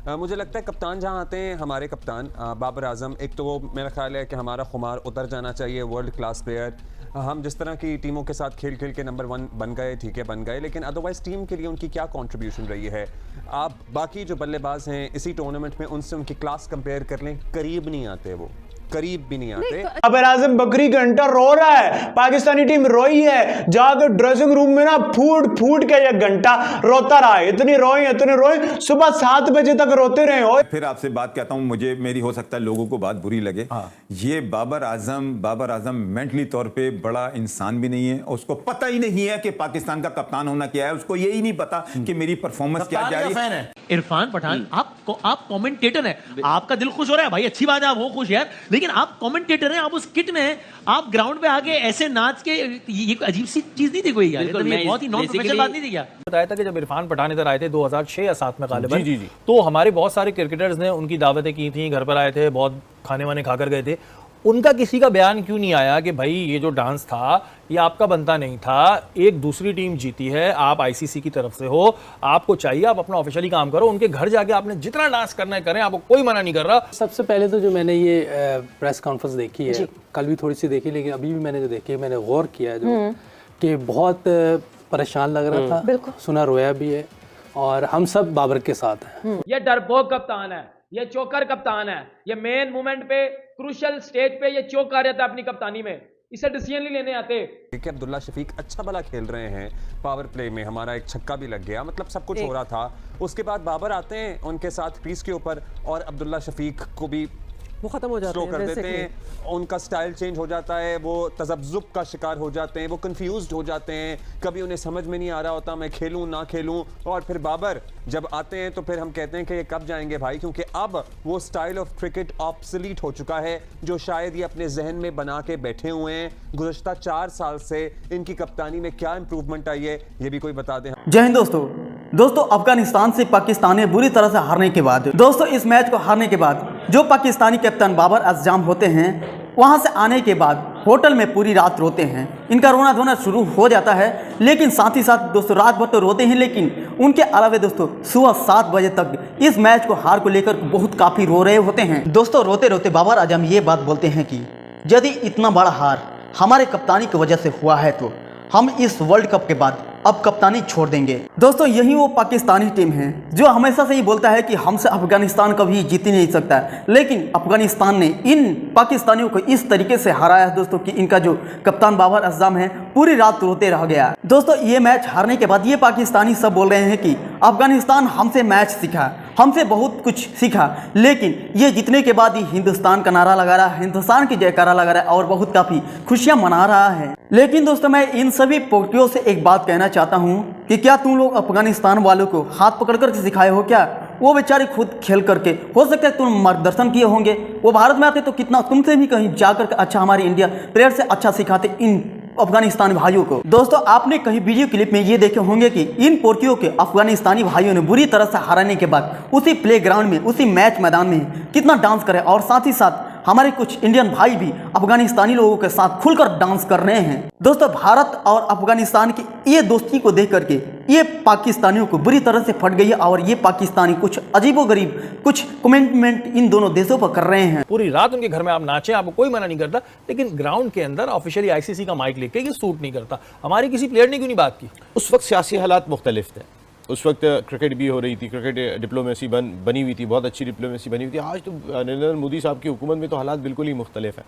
मुझे लगता है कप्तान जहाँ आते हैं, हमारे कप्तान बाबर आजम, एक तो वो मेरा ख्याल है कि हमारा खुमार उतर जाना चाहिए, वर्ल्ड क्लास प्लेयर। हम जिस तरह की टीमों के साथ खेल खेल के नंबर 1 बन गए, ठीक है बन गए, लेकिन अदरवाइज टीम के लिए उनकी क्या कंट्रीब्यूशन रही है। आप बाकी जो बल्लेबाज हैं इसी टूर्नामेंट में उनसे उनकी क्लास कंपेयर कर लें, करीब नहीं आते, वो करीब भी नहीं आते। बाबर आजम बकरी घंटा रो रहा है, पाकिस्तानी टीम रोई है, जाकर ड्रेसिंग रूम में ना फूट फूट के ये घंटा रोता रहा है। इतनी रोई, सुबह 7 बजे तक रोते रहे हो। फिर आपसे बात कहता हूं, मुझे मेरी हो सकता है लोगों को बात बुरी लगे। ये बाबर आजम मेंटली तौर पे बड़ा इंसान भी नहीं है, उसको पता ही नहीं है कि पाकिस्तान का कप्तान होना क्या है। उसको यही नहीं पता कि मेरी परफॉर्मेंस क्या जा रही है। इरफान पठान, आप कमेंटेटर हैं, आपका दिल खुश हो रहा है भाई, अच्छी बात है, आप वो खुश यार, लेकिन आप कमेंटेटर हैं, आप उस किट में हैं, आप ग्राउंड पे आके ऐसे नाच के, ये अजीब सी चीज नहीं थी कोई यार, ये बहुत ही नॉन प्रोफेशनल बात नहीं थी क्या? बताया था कि जब इरफान पठान इधर आए थे 2006 या 7 में गालिबन, जी, तो हमारे बहुत सारे क्रिकेटर्स ने उनकी दावतें की थी, घर पर आए थे, बहुत खाने वाने खाकर गए थे। उनका किसी का बयान क्यों नहीं आया कि भाई ये जो डांस था ये आपका बनता नहीं था, एक दूसरी टीम जीती है, आप आईसीसी की तरफ से हो, आपको चाहिए आप अपना ऑफिशियली काम करो, उनके घर जाके आपने जितना डांस करना है करें, आपको कोई मना नहीं कर रहा। सबसे पहले तो जो मैंने ये प्रेस कॉन्फ्रेंस देखी है, कल भी थोड़ी सी देखी, लेकिन अभी भी मैंने जो देखी है, मैंने गौर किया है जो कि बहुत परेशान लग रहा था, सुना रोया भी है, और हम सब बाबर के साथ हैं। ये डरपोक कप्तान है, ये चौकर कप्तान है, ये मेन मोमेंट पे क्रूशियल स्टेज पे ये चौक आ जाता है अपनी कप्तानी में, इसे डिसीजन नहीं लेने आते। देखिए अब्दुल्ला शफीक अच्छा भला खेल रहे हैं, पावर प्ले में हमारा एक छक्का भी लग गया, मतलब सब कुछ हो रहा था। उसके बाद बाबर आते हैं उनके साथ क्रीज के ऊपर और अब्दुल्ला शफीक को भी वो खत्म हो जाते हैं, कर देते हैं, उनका स्टाइल चेंज हो जाता है, वो तजब्जुब का शिकार हो जाते हैं, वो कंफ्यूज्ड हो जाते हैं, कभी उन्हें समझ में नहीं आ रहा होता मैं खेलूं ना खेलूं। और फिर बाबर जब आते हैं तो फिर हम कहते हैं कि ये कब जाएंगे भाई, क्योंकि अब वो स्टाइल ऑफ क्रिकेट ऑब्सोलीट हो चुका है जो शायद ये अपने जहन में बना के बैठे हुए हैं। गुज़श्ता 4 साल से इनकी कप्तानी में क्या इंप्रूवमेंट आई है ये भी कोई बता दें। जय हिंद दोस्तों, अफगानिस्तान से पाकिस्तान ने बुरी तरह से हारने के बाद, दोस्तों इस मैच को हारने के बाद जो पाकिस्तानी कैप्टन बाबर आजम होते हैं, वहां से आने के बाद होटल में पूरी रात रोते हैं। इनका रोना धोना शुरू हो जाता है, लेकिन साथ ही साथ दोस्तों रात भर तो रोते हैं, लेकिन उनके अलावा दोस्तों सुबह 7 बजे तक इस मैच को हार को लेकर बहुत काफ़ी रो रहे होते हैं। दोस्तों रोते रोते बाबर आजम ये बात बोलते हैं कि यदि इतना बड़ा हार हमारे कप्तानी की वजह से हुआ है तो हम इस वर्ल्ड कप के बाद अब कप्तानी छोड़ देंगे। दोस्तों यही वो पाकिस्तानी टीम है जो हमेशा से ही बोलता है कि हमसे अफगानिस्तान कभी जीत ही नहीं सकता, लेकिन अफगानिस्तान ने इन पाकिस्तानियों को इस तरीके से हराया है दोस्तों कि इनका जो कप्तान बाबर आजम है पूरी रात रोते रह गया। दोस्तों ये मैच हारने के बाद ये पाकिस्तानी सब बोल रहे हैं कि अफगानिस्तान हमसे मैच सीखा, हमसे बहुत कुछ सीखा, लेकिन ये जीतने के बाद ही हिंदुस्तान का नारा लगा रहा है, हिंदुस्तान की जयकारा लगा रहा है और बहुत काफ़ी खुशियाँ मना रहा है। लेकिन दोस्तों मैं इन सभी पोटियों से एक बात कहना चाहता हूं कि क्या तुम लोग अफगानिस्तान वालों को हाथ पकड़ कर सिखाए हो क्या? वो बेचारे खुद खेल करके, हो सकता है तुम मार्गदर्शन किए होंगे, वो भारत में आते तो कितना तुमसे भी कहीं जाकर के अच्छा हमारे इंडिया प्लेयर से अच्छा सिखाते इन अफगानिस्तानी भाइयों को। दोस्तों आपने कहीं वीडियो क्लिप में ये देखे होंगे कि इन पोर्टियों के अफगानिस्तानी भाइयों ने बुरी तरह से हराने के बाद उसी प्लेग्राउंड में, उसी मैच मैदान में कितना डांस करे, और साथ ही साथ हमारे कुछ इंडियन भाई भी अफगानिस्तानी लोगों के साथ खुलकर डांस कर रहे हैं। दोस्तों भारत और अफगानिस्तान की ये दोस्ती को देख करके ये पाकिस्तानियों को बुरी तरह से फट गई है, और ये पाकिस्तानी कुछ अजीबोगरीब कुछ कमेंटमेंट इन दोनों देशों पर कर रहे हैं। पूरी रात उनके घर में आप नाचें, आपको कोई मना नहीं करता, लेकिन ग्राउंड के अंदर ऑफिशियली आईसीसी का माइक लेके ये सूट नहीं करता। हमारी किसी प्लेयर ने क्यों नहीं बात की? उस वक्त सियासी हालात मुख्तलिफ थे, उस वक्त क्रिकेट भी हो रही थी, क्रिकेट डिप्लोमेसी बनी हुई थी, बहुत अच्छी डिप्लोमेसी बनी हुई थी। आज तो नरेंद्र मोदी साहब की हुकूमत में तो हालात बिल्कुल ही मुख्तलिफ हैं।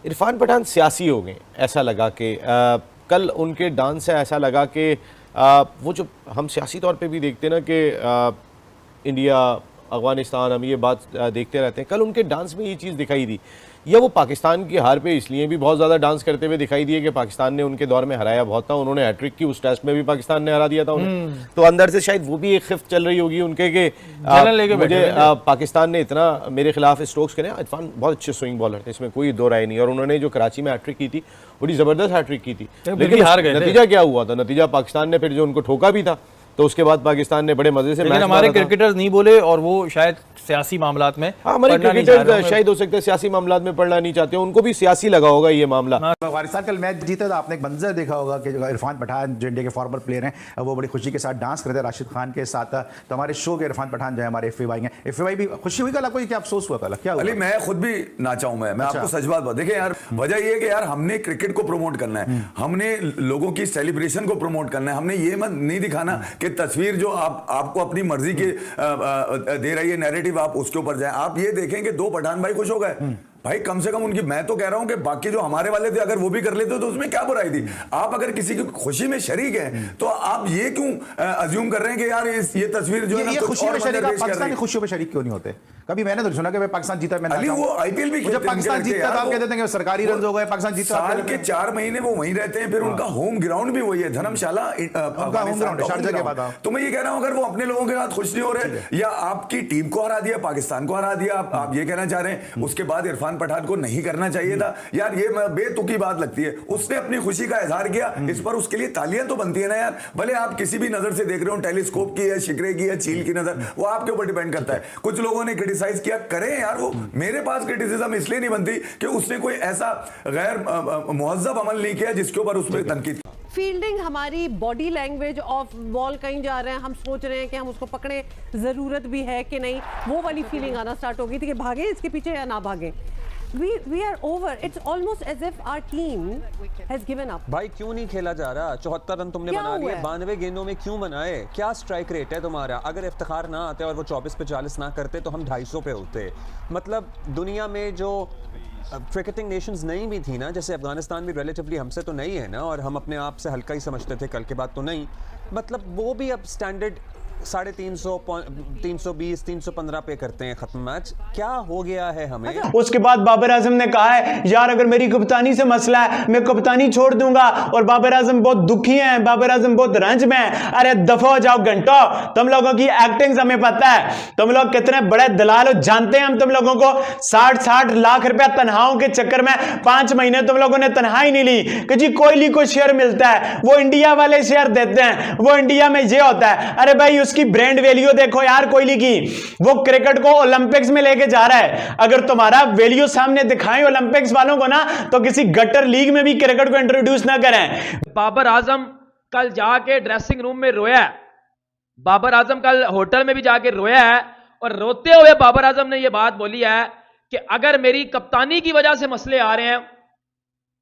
इरफान पठान सियासी हो गए, ऐसा लगा कि कल उनके डांस से ऐसा लगा कि वो जो हम सियासी तौर पे भी देखते ना कि इंडिया अफगानिस्तान, हम ये बात देखते रहते हैं, कल उनके डांस में ये चीज़ दिखाई दी। या वो पाकिस्तान की हार पे इसलिए भी बहुत ज़्यादा डांस करते हुए दिखाई दिए कि पाकिस्तान ने उनके दौर में हराया बहुत था, उन्होंने हैट्रिक की, उस टेस्ट में भी पाकिस्तान ने हरा दिया था उन्हें, तो अंदर से शायद वो भी एक खिफ्त चल रही होगी उनके कि मुझे पाकिस्तान ने इतना मेरे खिलाफ स्ट्रोक्स करे। इरफान बहुत अच्छे स्विंग बॉलर थे, इसमें कोई दो राय नहीं, और उन्होंने जो कराची में हैट्रिक की थी बड़ी ज़बरदस्त हैट्रिक की थी, लेकिन हार गए। नतीजा क्या हुआ था? नतीजा पाकिस्तान ने फिर जो उनको ठोका भी था तो उसके बाद पाकिस्तान ने बड़े मजे से लेकिन मैच हमारे मारा था। क्रिकेटर्स नहीं बोले और वो शायद सियासी मामलात में हाँ, हमारे पढ़ना नहीं चाह क्रिकेटर रहे हैं। शायद हो सकता है सियासी मामलात में पढ़ना नहीं चाहते, उनको भी सियासी लगा होगा ये मामला। अफगानिस्तान कल मैच जीता तो आपने एक मंजर देखा होगा कि जो इरफान पठान जो इंडिया के फॉर्मर प्लेयर हैं वो बड़ी खुशी के साथ डांस कर रहे थे राशिद खान के साथ। तो हमारे शो के इरफान पठान जो है हमारे FAY हैं, FAY भी खुशी हुई कल आपको, क्या अफसोस हुआ कल, क्या हुआ? अली मैं खुद भी नाचा हूं। मैं आपको सच बात देखिए यार, वजह ये है कि यार हमने क्रिकेट को प्रमोट करना है, हमने लोगों की सेलिब्रेशन को प्रमोट करना है। हमने ये मत नहीं दिखाना कि तस्वीर जो आपको अपनी मर्जी के दे रही है नैरेटिव, आप उसके ऊपर जाए। आप ये देखें कि 2 पठान भाई खुश हो गए भाई, कम से कम उनकी, मैं तो कह रहा हूं कि बाकी जो हमारे वाले थे अगर वो भी कर लेते तो उसमें क्या बुराई थी। आप अगर किसी की खुशी में शरीक हैं तो आप ये क्यों अज्यूम कर रहे हैं कि यार ये तस्वीर जो है ना कुछ खुशी और में शरीक, मंजर पेश कर पाकिस्तान रही की है। खुशियों में शरीक क्यों नहीं होते? कभी मैंने तो सुना कि भाई पाकिस्तान जीता, मैं अली वो IPL भी जब पाकिस्तान जीतता तो आप कहते हैं कि सरकारी रन हो गए, पाकिस्तान जीता, साल के 4 महीने वो वहीं रहते हैं, फिर उनका होम ग्राउंड भी वही है, धर्मशाला उनका होम ग्राउंड है, शारजा के बाद। तो मैं ये कह रहा हूं अगर वो अपने लोगों के साथ खुश नहीं हो रहे या आपकी टीम को हरा दिया, पाकिस्तान को हरा दिया, आप ये कहना चाह रहे हैं उसके बाद इरफान पठान को नहीं करना चाहिए था यार, ये बेतुकी बात लगती है। उसने अपनी खुशी का इजहार किया, इस पर उसके लिए तालियां तो बनती है ना यार। भले आप किसी भी नजर से देख रहे हो, टेलीस्कोप की है, शिकरे की है, चील की नजर, वो आपके ऊपर डिपेंड करता है। कुछ लोगों ने क्रिटिसाइज किया, करें यार, वो मेरे पास क्रिटिसिज्म इसलिए नहीं बनती कि उसने कोई ऐसा गैर मुहज्जब अमल नहीं किया जिसके ऊपर उस पर तनकीद। फील्डिंग, हमारी बॉडी लैंग्वेज, ऑफ बॉल कहीं जा रहे हैं, हम सोच रहे हैं कि हम उसको पकड़े, जरूरत भी है कि नहीं, वो वाली फीलिंग आना स्टार्ट हो गई थी कि भागे इसके पीछे या ना भागे। We are over. It's almost as if our team has given up. भाई क्यों नहीं खेला जा रहा? 74 रन तुमने बना लिए, 92 गेंदों में क्यों बनाए? क्या स्ट्राइक रेट है तुम्हारा? अगर इफ्तिखार ना आते और वो 24 पे 40 ना करते तो हम 250 पे होते। मतलब दुनिया में जो क्रिकेटिंग नेशंस नहीं भी थी ना, जैसे अफगानिस्तान भी रिलेटिवली हमसे तो नहीं है ना, और हम अपने आप से हल्का ही समझते थे, कल के बाद तो नहीं, मतलब वो भी अब स्टैंडर्ड 350, 320, 315 पे करते हैं खत्म मैच। क्या हो गया है हमें? उसके बाद बाबर आजम ने कहा है यार अगर मेरी कप्तानी से मसला है मैं कप्तानी छोड़ दूंगा, और बाबर आजम बहुत दुखी हैं, बाबर आजम बहुत रंज में हैं। अरे दफा हो जाओ घंटो, तुम लोगों की एक्टिंग हमें पता है, तुम लोग कितने बड़े दलाल हो, जानते हैं हम तुम लोगों को। 60 लाख रुपया तनहाओं के चक्कर में 5 महीने तुम लोगों ने तनहाई नहीं ली कि जी कोहली को शेयर मिलता है, वो इंडिया वाले शेयर देते हैं, वो इंडिया में ये होता है। अरे भाई उसकी ब्रांड वैल्यू देखो यार कोहली की, वो क्रिकेट को ओलंपिक्स में लेके जा रहा है। अगर तुम्हारा वैल्यू सामने दिखाएं ओलंपिक्स वालों को ना, तो किसी गटर लीग में भी क्रिकेट को इंट्रोड्यूस ना करें। बाबर आजम कल जाके ड्रेसिंग रूम में रोया है, बाबर आजम कल होटल में भी जाके रोया है, और रोते हुए बाबर आजम ने यह बात बोली है कि अगर मेरी कप्तानी की वजह से मसले आ रहे हैं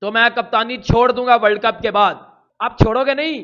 तो मैं कप्तानी छोड़ दूंगा वर्ल्ड कप के बाद। आप छोड़ोगे नहीं,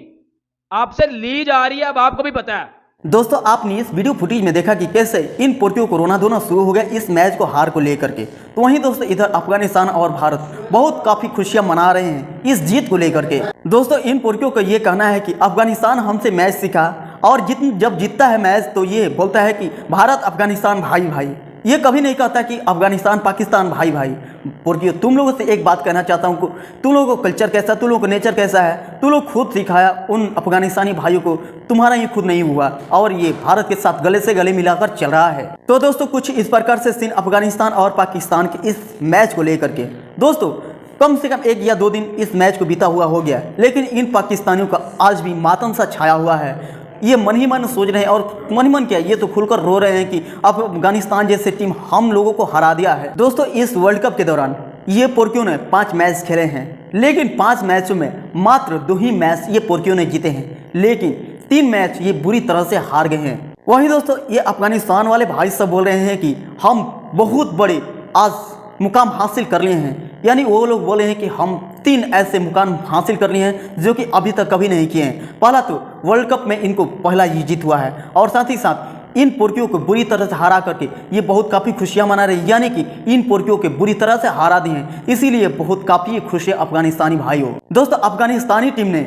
आपसे ली जा रही है, अब आपको भी पता है। दोस्तों आपने इस वीडियो फुटेज में देखा कि कैसे इन पोर्टियों को रोना धोना शुरू हो गया इस मैच को हार को लेकर के। तो वहीं दोस्तों इधर अफगानिस्तान और भारत बहुत काफ़ी खुशियां मना रहे हैं इस जीत को लेकर के। दोस्तों इन पोर्टियों का ये कहना है कि अफगानिस्तान हमसे मैच सीखा, और जब जीतता है मैच तो ये बोलता है कि भारत अफगानिस्तान भाई भाई, ये कभी नहीं कहता कि अफगानिस्तान पाकिस्तान भाई भाई। पोर्टियो तुम लोगों से एक बात कहना चाहता हूँ, तुम लोगों को कल्चर कैसा, तुम लोगों को नेचर कैसा है, तुम लोग खुद सिखाया उन अफगानिस्तानी भाइयों को, तुम्हारा ये खुद नहीं हुआ, और ये भारत के साथ गले से गले मिलाकर चल रहा है। तो दोस्तों कुछ इस प्रकार से सीन अफगानिस्तान और पाकिस्तान के इस मैच को लेकर के। दोस्तों कम से कम 1 या 2 दिन इस मैच को बीता हुआ हो गया, लेकिन इन पाकिस्तानियों का आज भी मातम सा छाया हुआ है। ये मन ही मन सोच रहे हैं, और मन ही मन क्या, ये तो खुलकर रो रहे हैं कि अफगानिस्तान जैसे टीम हम लोगों को हरा दिया है। दोस्तों इस वर्ल्ड कप के दौरान ये पोर्टियों ने 5 मैच खेले हैं, लेकिन 5 मैचों में मात्र 2 ही मैच ये पोर्टियों ने जीते हैं, लेकिन 3 मैच ये बुरी तरह से हार गए हैं। वहीं दोस्तों ये अफगानिस्तान वाले भाई सब बोल रहे हैं कि हम बहुत बड़े आज मुकाम हासिल कर लिए हैं, यानी वो लोग बोले हैं कि हम 3 ऐसे मुकाम हासिल कर लिए हैं जो कि अभी तक कभी नहीं किए हैं। पहला तो वर्ल्ड कप में इनको पहला ही जीत हुआ है, और साथ ही साथ इन पोर्टियों को बुरी तरह से हरा करके ये बहुत काफ़ी खुशियां मना रहे हैं, यानी कि इन पोर्टियों के बुरी तरह से हरा दिए हैं, इसीलिए बहुत काफ़ी खुश है अफगानिस्तानी भाइयों। दोस्तों अफगानिस्तानी टीम ने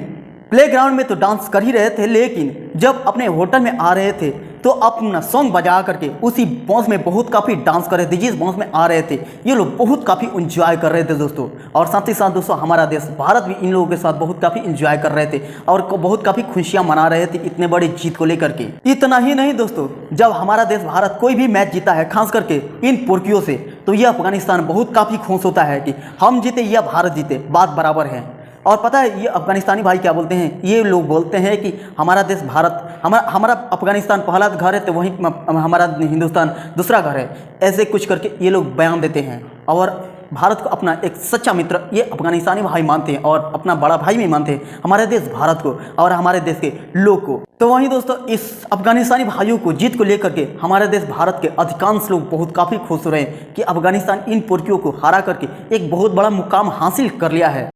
प्लेग्राउंड में तो डांस कर ही रहे थे, लेकिन जब अपने होटल में आ रहे थे तो अपना सॉन्ग बजा करके उसी बॉस में बहुत काफ़ी डांस कर रहे थे, जिस बॉस में आ रहे थे ये लोग बहुत काफ़ी इंजॉय कर रहे थे दोस्तों। और साथ ही साथ दोस्तों हमारा देश भारत भी इन लोगों के साथ बहुत काफ़ी इंजॉय कर रहे थे और बहुत काफ़ी खुशियां मना रहे थे इतने बड़े जीत को लेकर के। इतना ही नहीं दोस्तों, जब हमारा देश भारत कोई भी मैच जीता है खास करके इन पोर्टियों से, तो यह अफगानिस्तान बहुत काफ़ी खुश होता है कि हम जीते या भारत जीते, बात बराबर है। और पता है ये अफगानिस्तानी भाई क्या बोलते हैं, ये लोग बोलते हैं कि हमारा देश भारत, हमारा अफगानिस्तान पहला घर है तो वहीं हमारा हिंदुस्तान दूसरा घर है, ऐसे कुछ करके ये लोग बयान देते हैं और भारत को अपना एक सच्चा मित्र ये अफगानिस्तानी भाई मानते हैं और अपना बड़ा भाई भी मानते हैं हमारे देश भारत को और हमारे देश के लोग को। तो वहीं दोस्तों इस अफगानिस्तानी भाइयों को जीत को लेकर के हमारे देश भारत के अधिकांश लोग बहुत काफ़ी खुश हो रहे हैं कि अफगानिस्तान इन पुरखियों को हरा करके एक बहुत बड़ा मुकाम हासिल कर लिया है।